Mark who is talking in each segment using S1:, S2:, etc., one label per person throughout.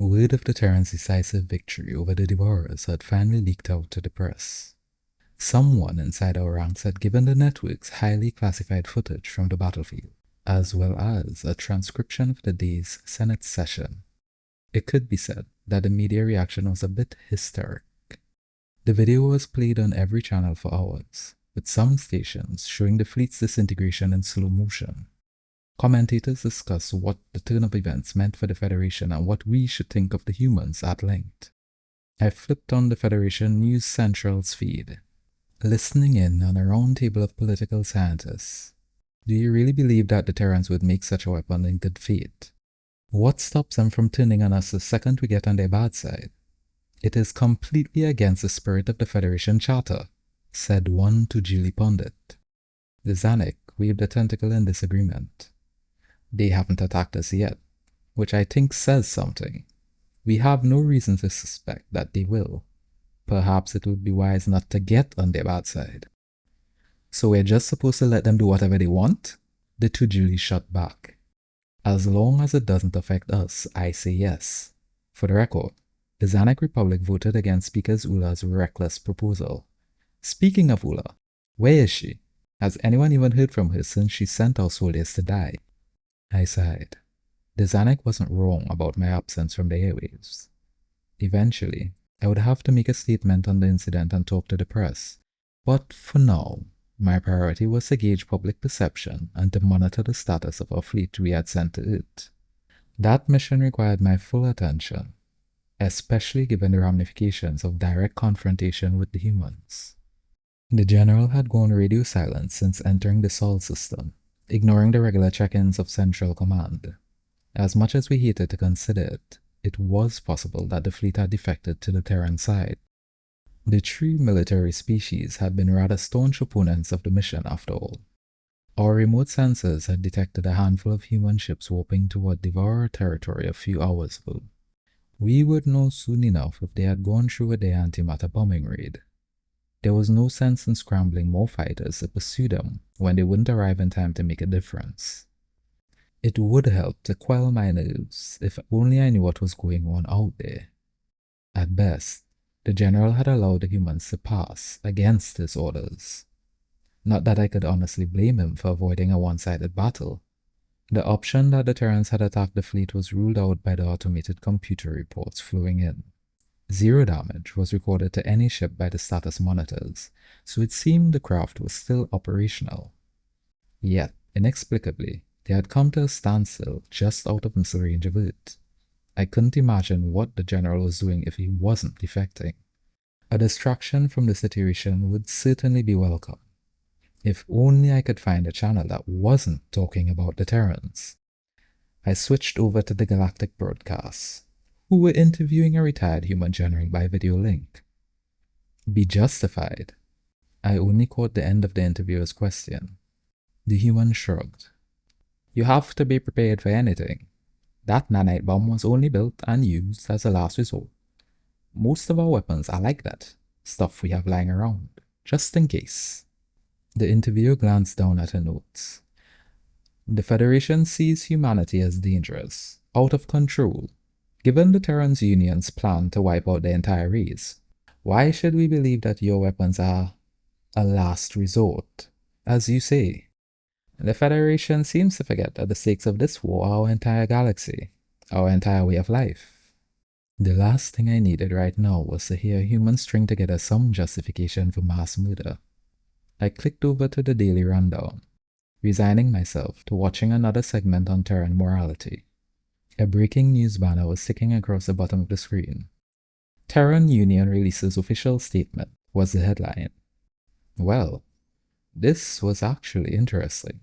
S1: Word of the Terrans' decisive victory over the Devourers had finally leaked out to the press. Someone inside our ranks had given the networks highly classified footage from the battlefield, as well as a transcription of the day's Senate session. It could be said that the media reaction was a bit hysteric. The video was played on every channel for hours, with some stations showing the fleet's disintegration in slow motion. Commentators discussed what the turn of events meant for the Federation and what we should think of the humans at length. I flipped on the Federation News Central's feed, listening in on a round table of political scientists. Do you really believe that the Terrans would make such a weapon in good faith? What stops them from turning on us the second we get on their bad side? It is completely against the spirit of the Federation Charter, said one to Julie Pundit. The Zanuck waved a tentacle in disagreement. They haven't attacked us yet, which I think says something. We have no reason to suspect that they will. Perhaps it would be wise not to get on their bad side. So we're just supposed to let them do whatever they want? The two Julie shot back. As long as it doesn't affect us, I say yes. For the record, the Zanuck Republic voted against Speaker Ula's reckless proposal. Speaking of Ula, where is she? Has anyone even heard from her since she sent our soldiers to die? I sighed. The Zanuck wasn't wrong about my absence from the airwaves. Eventually, I would have to make a statement on the incident and talk to the press. But for now, my priority was to gauge public perception and to monitor the status of our fleet we had sent to Earth. That mission required my full attention, especially given the ramifications of direct confrontation with the humans. The General had gone radio silent since entering the Sol system, ignoring the regular check-ins of Central Command. As much as we hated to consider it, it was possible that the fleet had defected to the Terran side. The three military species had been rather staunch opponents of the mission after all. Our remote sensors had detected a handful of human ships warping toward Devourer territory a few hours ago. We would know soon enough if they had gone through with their antimatter bombing raid. There was no sense in scrambling more fighters to pursue them when they wouldn't arrive in time to make a difference. It would help to quell my nerves if only I knew what was going on out there. At best, the General had allowed the humans to pass against his orders. Not that I could honestly blame him for avoiding a one-sided battle. The option that the Terrans had attacked the fleet was ruled out by the automated computer reports flowing in. 0 damage was recorded to any ship by the status monitors, so it seemed the craft was still operational. Yet, inexplicably, they had come to a standstill just out of missile range of Earth. I couldn't imagine what the General was doing if he wasn't defecting. A distraction from the situation would certainly be welcome. If only I could find a channel that wasn't talking about the Terrans. I switched over to the Galactic broadcasts, who were interviewing a retired human general by video link. Be justified. I only caught the end of the interviewer's question. The human shrugged. You have to be prepared for anything. That nanite bomb was only built and used as a last resort. Most of our weapons are like that, stuff we have lying around, just in case. The interviewer glanced down at her notes. The Federation sees humanity as dangerous, out of control. Given the Terrans Union's plan to wipe out the entire race, why should we believe that your weapons are a last resort, as you say? The Federation seems to forget that the stakes of this war are our entire galaxy, our entire way of life. The last thing I needed right now was to hear humans string together some justification for mass murder. I clicked over to the daily rundown, resigning myself to watching another segment on Terran morality. A breaking news banner was sticking across the bottom of the screen. Terran Union releases official statement was the headline. Well, this was actually interesting.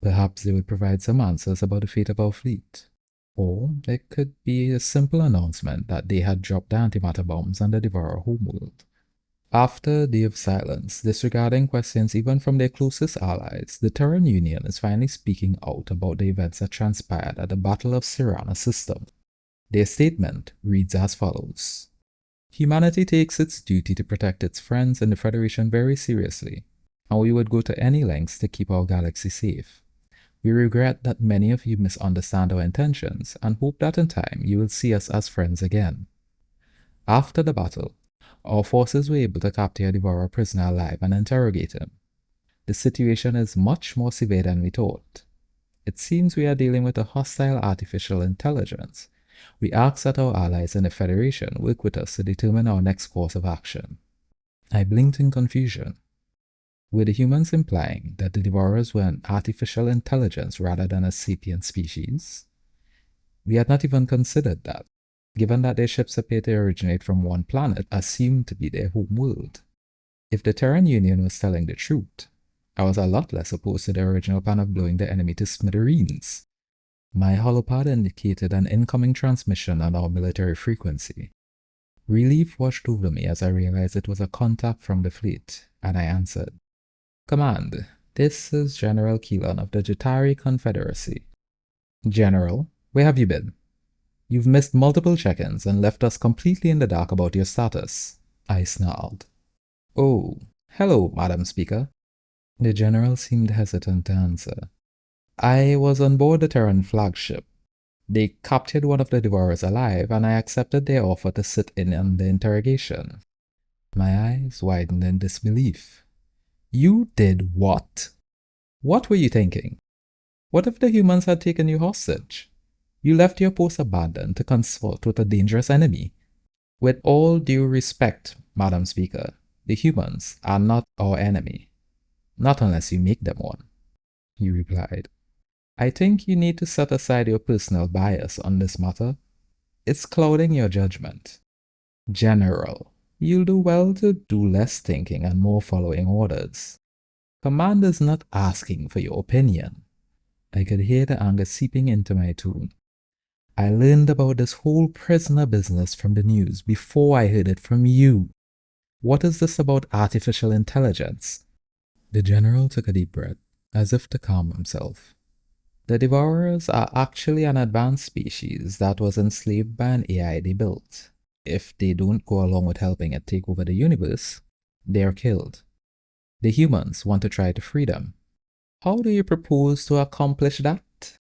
S1: Perhaps they would provide some answers about the fate of our fleet. Or it could be a simple announcement that they had dropped the antimatter bombs on the Devourer homeworld. After a day of silence, disregarding questions even from their closest allies, the Terran Union is finally speaking out about the events that transpired at the Battle of Sirana system. Their statement reads as follows. Humanity takes its duty to protect its friends in the Federation very seriously, and we would go to any lengths to keep our galaxy safe. We regret that many of you misunderstand our intentions and hope that in time you will see us as friends again. After the battle, our forces were able to capture the Devourer prisoner alive and interrogate him. The situation is much more severe than we thought. It seems we are dealing with a hostile artificial intelligence. We ask that our allies in the Federation work with us to determine our next course of action. I blinked in confusion. Were the humans implying that the Devourers were an artificial intelligence rather than a sapient species? We had not even considered that, given that their ships appear to originate from one planet assumed to be their home world. If the Terran Union was telling the truth, I was a lot less opposed to the original plan of blowing the enemy to smithereens. My holopod indicated an incoming transmission on our military frequency. Relief washed over me as I realized it was a contact from the fleet, and I answered. Command, this is General Keelan of the Jatari Confederacy. General, where have you been? You've missed multiple check-ins and left us completely in the dark about your status, I snarled. Oh, hello, Madam Speaker. The general seemed hesitant to answer. I was on board the Terran flagship. They captured one of the Devourers alive, and I accepted their offer to sit in on the interrogation. My eyes widened in disbelief. You did what? What were you thinking? What if the humans had taken you hostage? You left your post abandoned to consult with a dangerous enemy. With all due respect, Madam Speaker, the humans are not our enemy. Not unless you make them one, he replied. I think you need to set aside your personal bias on this matter. It's clouding your judgment. General, you'll do well to do less thinking and more following orders. Command is not asking for your opinion. I could hear the anger seeping into my tone. I learned about this whole prisoner business from the news before I heard it from you. What is this about artificial intelligence? The general took a deep breath, as if to calm himself. The Devourers are actually an advanced species that was enslaved by an AI they built. If they don't go along with helping it take over the universe, they are killed. The humans want to try to free them. How do you propose to accomplish that?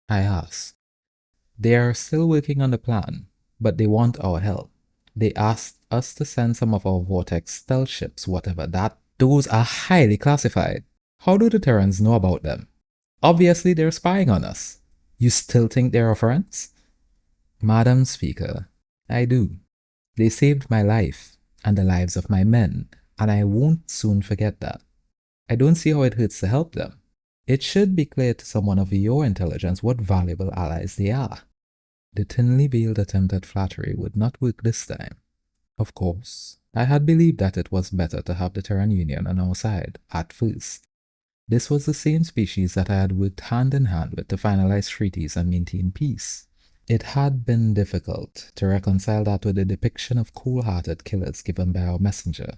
S1: I asked. They are still working on the plan, but they want our help. They asked us to send some of our Vortex stealth ships, whatever that. Those are highly classified. How do the Terrans know about them? Obviously, they're spying on us. You still think they're our friends? Madam Speaker, I do. They saved my life and the lives of my men, and I won't soon forget that. I don't see how it hurts to help them. It should be clear to someone of your intelligence what valuable allies they are. The thinly veiled attempt at flattery would not work this time. Of course, I had believed that it was better to have the Terran Union on our side at first. This was the same species that I had worked hand in hand with to finalize treaties and maintain peace. It had been difficult to reconcile that with the depiction of cold-hearted killers given by our messenger.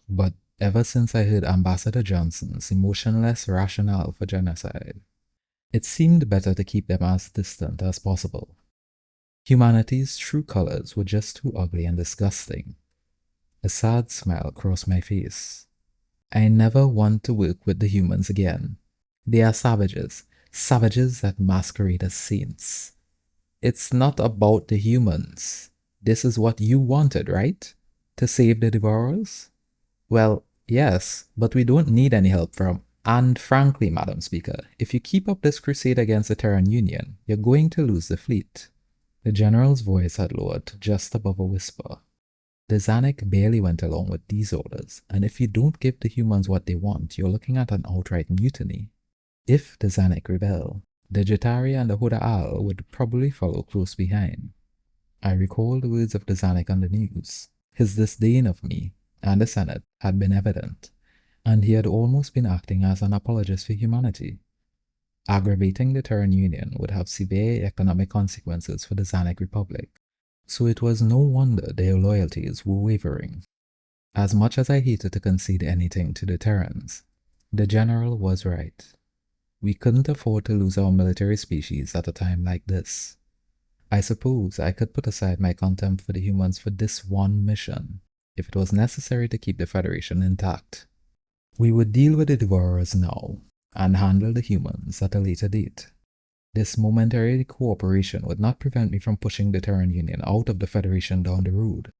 S1: But ever since I heard Ambassador Johnson's emotionless rationale for genocide, it seemed better to keep them as distant as possible. Humanity's true colors were just too ugly and disgusting. A sad smile crossed my face. I never want to work with the humans again. They are savages, savages that masquerade as saints. It's not about the humans. This is what you wanted, right? To save the Devourers? Well, yes, but we don't need any help from. And frankly, Madam Speaker, if you keep up this crusade against the Terran Union, you're going to lose the fleet. The general's voice had lowered to just above a whisper. The Zanuck barely went along with these orders, and if you don't give the humans what they want, you're looking at an outright mutiny. If the Zanuck rebel, the Jatari and the Hoda'al would probably follow close behind. I recalled the words of the Zanuck on the news. His disdain of me and the Senate had been evident, and he had almost been acting as an apologist for humanity. Aggravating the Terran Union would have severe economic consequences for the Zanuck Republic, so it was no wonder their loyalties were wavering. As much as I hated to concede anything to the Terrans, the general was right. We couldn't afford to lose our military species at a time like this. I suppose I could put aside my contempt for the humans for this one mission, if it was necessary to keep the Federation intact. We would deal with the Devourers now, and handle the humans at a later date. This momentary cooperation would not prevent me from pushing the Terran Union out of the Federation down the road.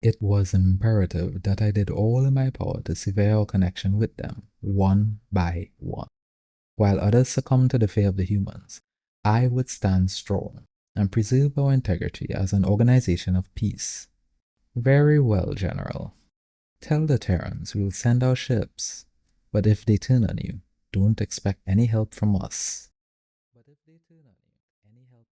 S1: It was imperative that I did all in my power to sever our connection with them, one by one. While others succumbed to the fear of the humans, I would stand strong and preserve our integrity as an organization of peace. Very well, General. Tell the Terrans we'll send our ships, but if they turn on you, don't expect any help from us. But if they turn on you, any help